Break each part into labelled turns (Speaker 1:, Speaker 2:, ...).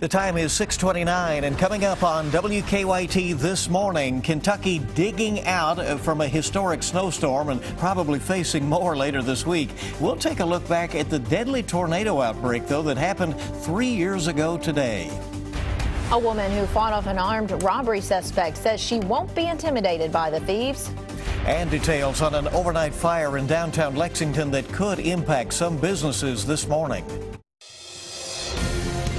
Speaker 1: The time is 6:29, and coming up on WKYT this morning, Kentucky digging out from a historic snowstorm and probably facing more later this week. We'll take a look back at the deadly tornado outbreak, though, that happened 3 years ago today.
Speaker 2: A woman who fought off an armed robbery suspect says she won't be intimidated by the thieves.
Speaker 1: And details on an overnight fire in downtown Lexington that could impact some businesses this morning.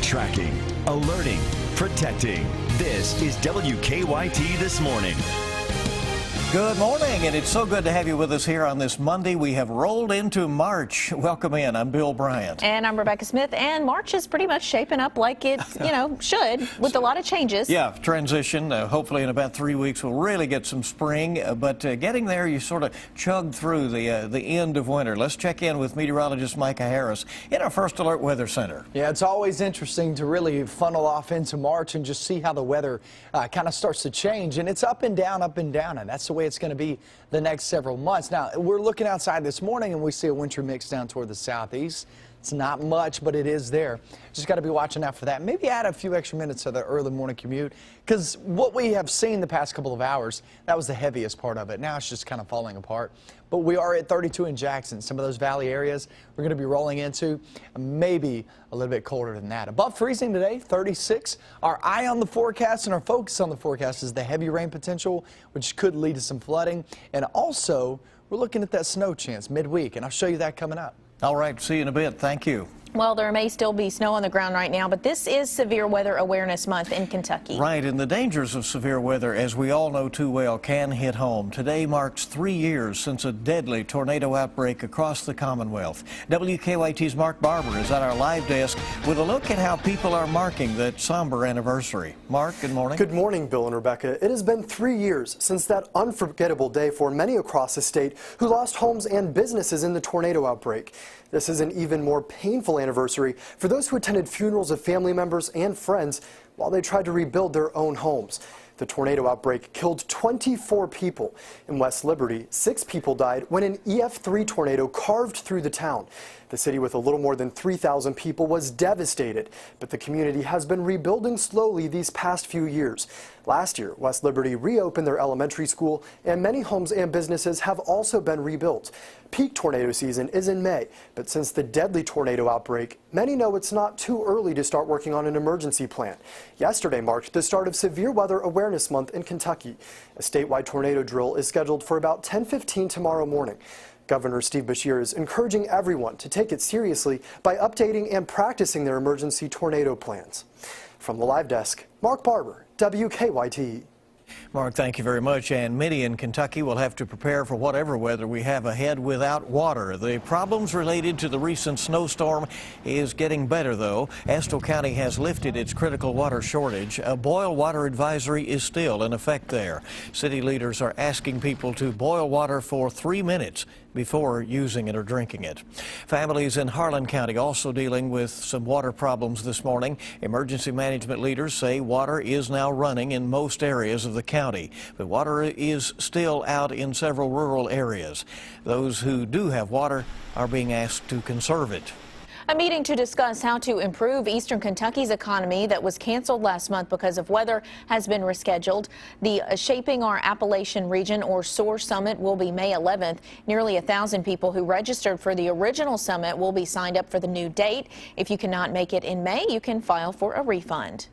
Speaker 3: Tracking, alerting, protecting. This is WKYT This Morning.
Speaker 1: Good morning, and it's so good to have you with us here on this Monday. We have rolled into March. Welcome in. I'm Bill Bryant.
Speaker 2: And I'm Rebecca Smith, and March is pretty much shaping up like it, should, with a lot of changes. Yeah,
Speaker 1: transition. Hopefully in about 3 weeks we'll really get some spring, but getting there, you sort of chug through the end of winter. Let's check in with meteorologist Micah Harris in our First Alert Weather Center.
Speaker 4: Yeah, it's always interesting to really funnel off into March and just see how the weather kind of starts to change, and it's up and down, and that's the way it's going to be the next several months. Now, we're looking outside this morning and we see a wintry mix down toward the southeast. It's not much, but it is there. Just got to be watching out for that. Maybe add a few extra minutes to the early morning commute, because what we have seen the past couple of hours, that was the heaviest part of it. Now it's just kind of falling apart. But we are at 32 in Jackson. Some of those valley areas we're going to be rolling into, maybe a little bit colder than that. Above freezing today, 36. Our eye on the forecast and our focus on the forecast is the heavy rain potential, which could lead to some flooding. And also, we're looking at that snow chance midweek, and I'll show you that coming up.
Speaker 1: All right, see you in a bit. Thank you.
Speaker 2: Well, there may still be snow on the ground right now, but this is Severe Weather Awareness Month in Kentucky.
Speaker 1: Right, and the dangers of severe weather, as we all know too well, can hit home. Today marks 3 years since a deadly tornado outbreak across the Commonwealth. WKYT's Mark Barber is at our live desk with a look at how people are marking that somber anniversary. Mark, good morning.
Speaker 5: Good morning, Bill and Rebecca. It has been 3 years since that unforgettable day for many across the state who lost homes and businesses in the tornado outbreak. This is an even more painful anniversary for those who attended funerals of family members and friends while they tried to rebuild their own homes. The tornado outbreak killed 24 people. In West Liberty, 6 people died when an EF3 tornado carved through the town. The city, with a little more than 3,000 people, was devastated, but the community has been rebuilding slowly these past few years. Last year, West Liberty reopened their elementary school, and many homes and businesses have also been rebuilt. Peak tornado season is in May, but since the deadly tornado outbreak, many know it's not too early to start working on an emergency plan. Yesterday marked the start of Severe Weather Awareness Month in Kentucky. A statewide tornado drill is scheduled for about 10:15 tomorrow morning. Governor Steve Beshear is encouraging everyone to take it seriously by updating and practicing their emergency tornado plans. From the live desk, Mark Barber, WKYT.
Speaker 1: Mark, thank you very much. And many in Kentucky will have to prepare for whatever weather we have ahead without water. The problems related to the recent snowstorm is getting better, though. Estill County has lifted its critical water shortage. A boil water advisory is still in effect there. City leaders are asking people to boil water for 3 minutes before using it or drinking it. Families in Harlan County also dealing with some water problems this morning. Emergency management leaders say water is now running in most areas of the county, but water is still out in several rural areas. Those who do have water are being asked to conserve it.
Speaker 2: A meeting to discuss how to improve Eastern Kentucky's economy that was canceled last month because of weather has been rescheduled. The Shaping Our Appalachian Region, or SOAR Summit, will be May 11th. Nearly 1,000 people who registered for the original summit will be signed up for the new date. If you cannot make it in May, you can file for a refund.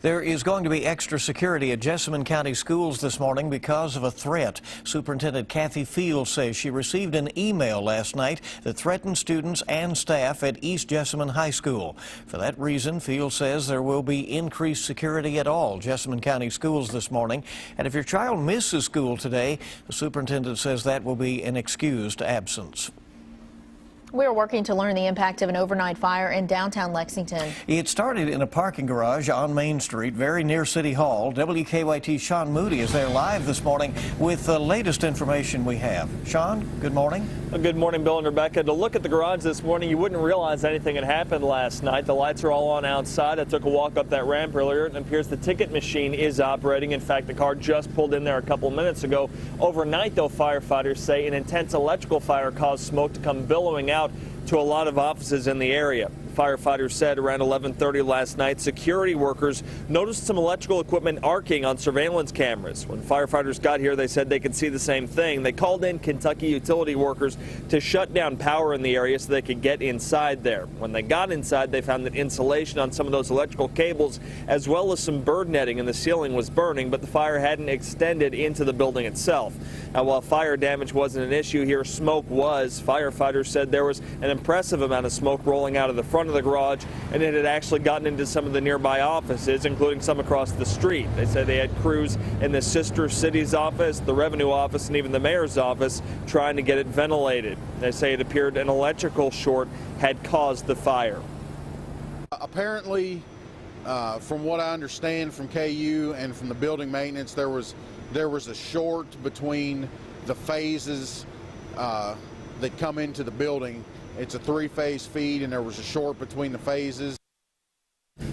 Speaker 1: There is going to be extra security at Jessamine County schools this morning because of a threat. Superintendent Kathy Fields says she received an email last night that threatened students and staff at East Jessamine High School. For that reason, Fields says there will be increased security at all Jessamine County schools this morning. And if your child misses school today, the superintendent says that will be an excused absence.
Speaker 2: We're working to learn the impact of an overnight fire in downtown Lexington.
Speaker 1: It started in a parking garage on Main Street, very near City Hall. WKYT's Sean Moody is there live this morning with the latest information we have. Sean, good morning.
Speaker 6: Good morning, Bill and Rebecca. To look at the garage this morning, you wouldn't realize anything had happened last night. The lights are all on outside. I took a walk up that ramp earlier. It appears the ticket machine is operating. In fact, the car just pulled in there a couple minutes ago. Overnight, though, firefighters say an intense electrical fire caused smoke to come billowing out to a lot of offices in the area. Firefighters said around 11:30 last night, security workers noticed some electrical equipment arcing on surveillance cameras. When firefighters got here, they said they could see the same thing. They called in Kentucky utility workers to shut down power in the area so they could get inside there. When they got inside, they found that insulation on some of those electrical cables, as well as some bird netting in the ceiling, was burning, but the fire hadn't extended into the building itself. Now, while fire damage wasn't an issue here, smoke was. Firefighters said there was an impressive amount of smoke rolling out of the front of the garage, and it had actually gotten into some of the nearby offices, including some across the street. They said they had crews in the sister city's office, the revenue office, and even the mayor's office trying to get it ventilated. They say it appeared an electrical short had caused the fire.
Speaker 7: Apparently, from what I understand from KU and from the building maintenance, there was a short between the phases that come into the building. It's a three-phase feed, and there was a short between the phases.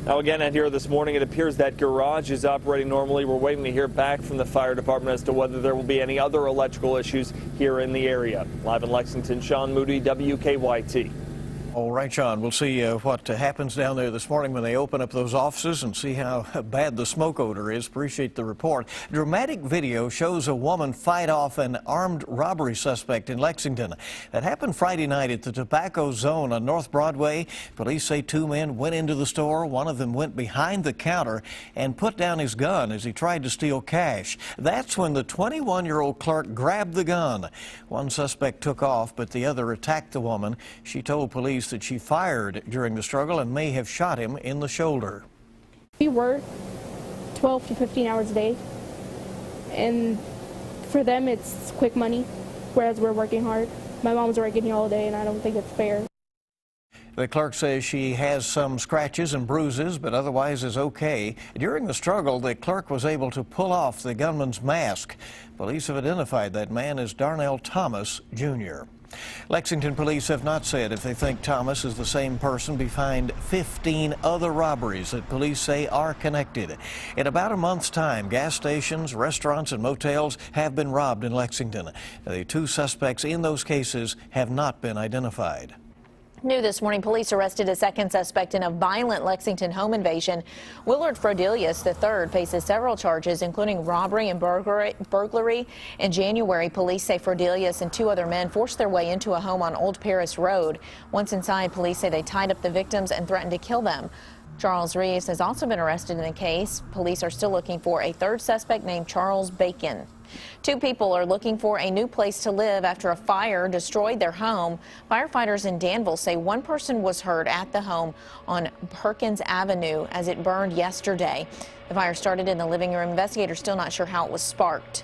Speaker 6: Now, again, out here this morning, it appears that garage is operating normally. We're waiting to hear back from the fire department as to whether there will be any other electrical issues here in the area. Live in Lexington, Sean Moody, WKYT.
Speaker 1: All right, Sean, we'll see what happens down there this morning when they open up those offices and see how bad the smoke odor is. Appreciate the report. Dramatic video shows a woman fight off an armed robbery suspect in Lexington. That happened Friday night at the Tobacco Zone on North Broadway. Police say two men went into the store. One of them went behind the counter and put down his gun as he tried to steal cash. That's when the 21-year-old clerk grabbed the gun. One suspect took off, but the other attacked the woman. She told police that she fired during the struggle and may have shot him in the shoulder.
Speaker 8: We work 12 to 15 hours a day, and for them it's quick money, whereas we're working hard. My mom's working here all day, and I don't think it's fair.
Speaker 1: The clerk says she has some scratches and bruises, but otherwise is okay. During the struggle, the clerk was able to pull off the gunman's mask. Police have identified that man as Darnell Thomas, Jr. Lexington police have not said if they think Thomas is the same person behind 15 other robberies that police say are connected. In about a month's time, gas stations, restaurants, and motels have been robbed in Lexington. The two suspects in those cases have not been identified.
Speaker 2: New this morning, police arrested a second suspect in a violent Lexington home invasion. Willard Frodelius III faces several charges, including robbery and burglary. In January, police say Frodelius and two other men forced their way into a home on Old Paris Road. Once inside, police say they tied up the victims and threatened to kill them. Charles Reeves has also been arrested in the case. Police are still looking for a third suspect named Charles Bacon. Two people are looking for a new place to live after a fire destroyed their home. Firefighters in Danville say one person was hurt at the home on Perkins Avenue as it burned yesterday. The fire started in the living room. Investigators still not sure how it was sparked.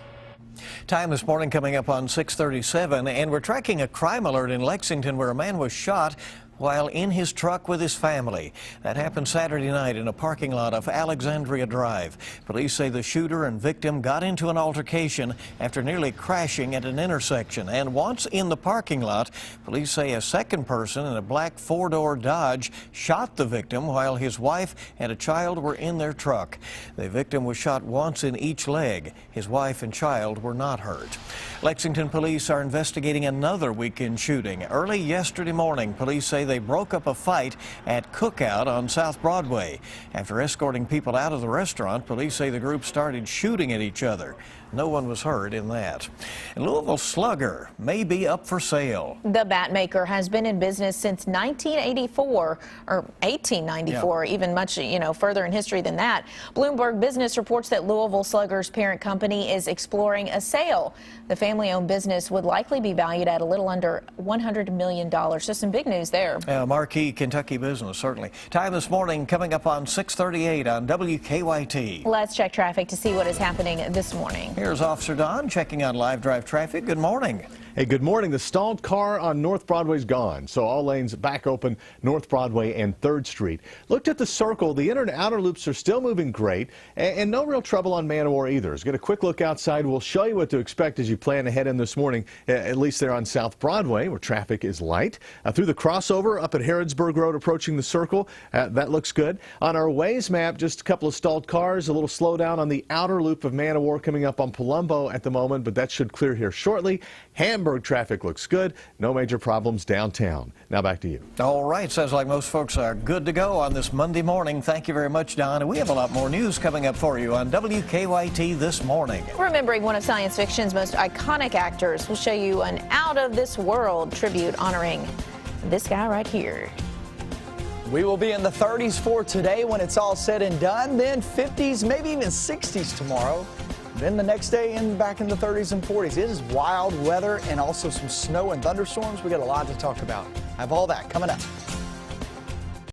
Speaker 1: Time this morning coming up on 6:37, and we're tracking a crime alert in Lexington where a man was shot while in his truck with his family. That happened Saturday night in a parking lot of Alexandria Drive. Police say the shooter and victim got into an altercation after nearly crashing at an intersection. And once in the parking lot, police say a second person in a black four-door Dodge shot the victim while his wife and a child were in their truck. The victim was shot once in each leg. His wife and child were not hurt. Lexington police are investigating another weekend shooting. Early yesterday morning, police say they broke up a fight at Cookout on South Broadway. After escorting people out of the restaurant, police say the group started shooting at each other. No one was hurt in that. And Louisville Slugger may be up for sale.
Speaker 2: The bat maker has been in business since 1984 or 1894, even much further in history than that. Bloomberg Business reports that Louisville Slugger's parent company is exploring a sale. The family-owned business would likely be valued at a little under $100 million. So some big news there.
Speaker 1: Marquee Kentucky business, certainly. Time this morning coming up on 6:38 on WKYT.
Speaker 2: Let's check traffic to see what is happening this morning.
Speaker 1: Here's Officer Don checking on live drive traffic. Good morning.
Speaker 9: Hey, good morning. The stalled car on North Broadway's gone, so all lanes back open North Broadway and 3rd Street. Looked at the circle. The inner and outer loops are still moving great, and no real trouble on Man o' War either. Let's get a quick look outside. We'll show you what to expect as you plan to head in this morning, at least there on South Broadway, where traffic is light. Through the crossover up at Harrodsburg Road approaching the circle, that looks good. On our Waze map, just a couple of stalled cars, a little slowdown on the outer loop of Man o' War coming up on Palumbo at the moment, but that should clear here shortly. Hamburg traffic looks good. No major problems downtown. Now back to you.
Speaker 1: All right, sounds like most folks are good to go on this Monday morning. Thank you very much, Don. And we have a lot more news coming up for you on WKYT this morning.
Speaker 2: Remembering one of science fiction's most iconic actors, we'll show you an out-of-this-world tribute honoring this guy right here.
Speaker 4: We will be in the 30s for today when it's all said and done, then 50s, maybe even 60s tomorrow. Then the next day back in the 30s and 40s. It is wild weather and also some snow and thunderstorms. We got a lot to talk about. I have all that coming up.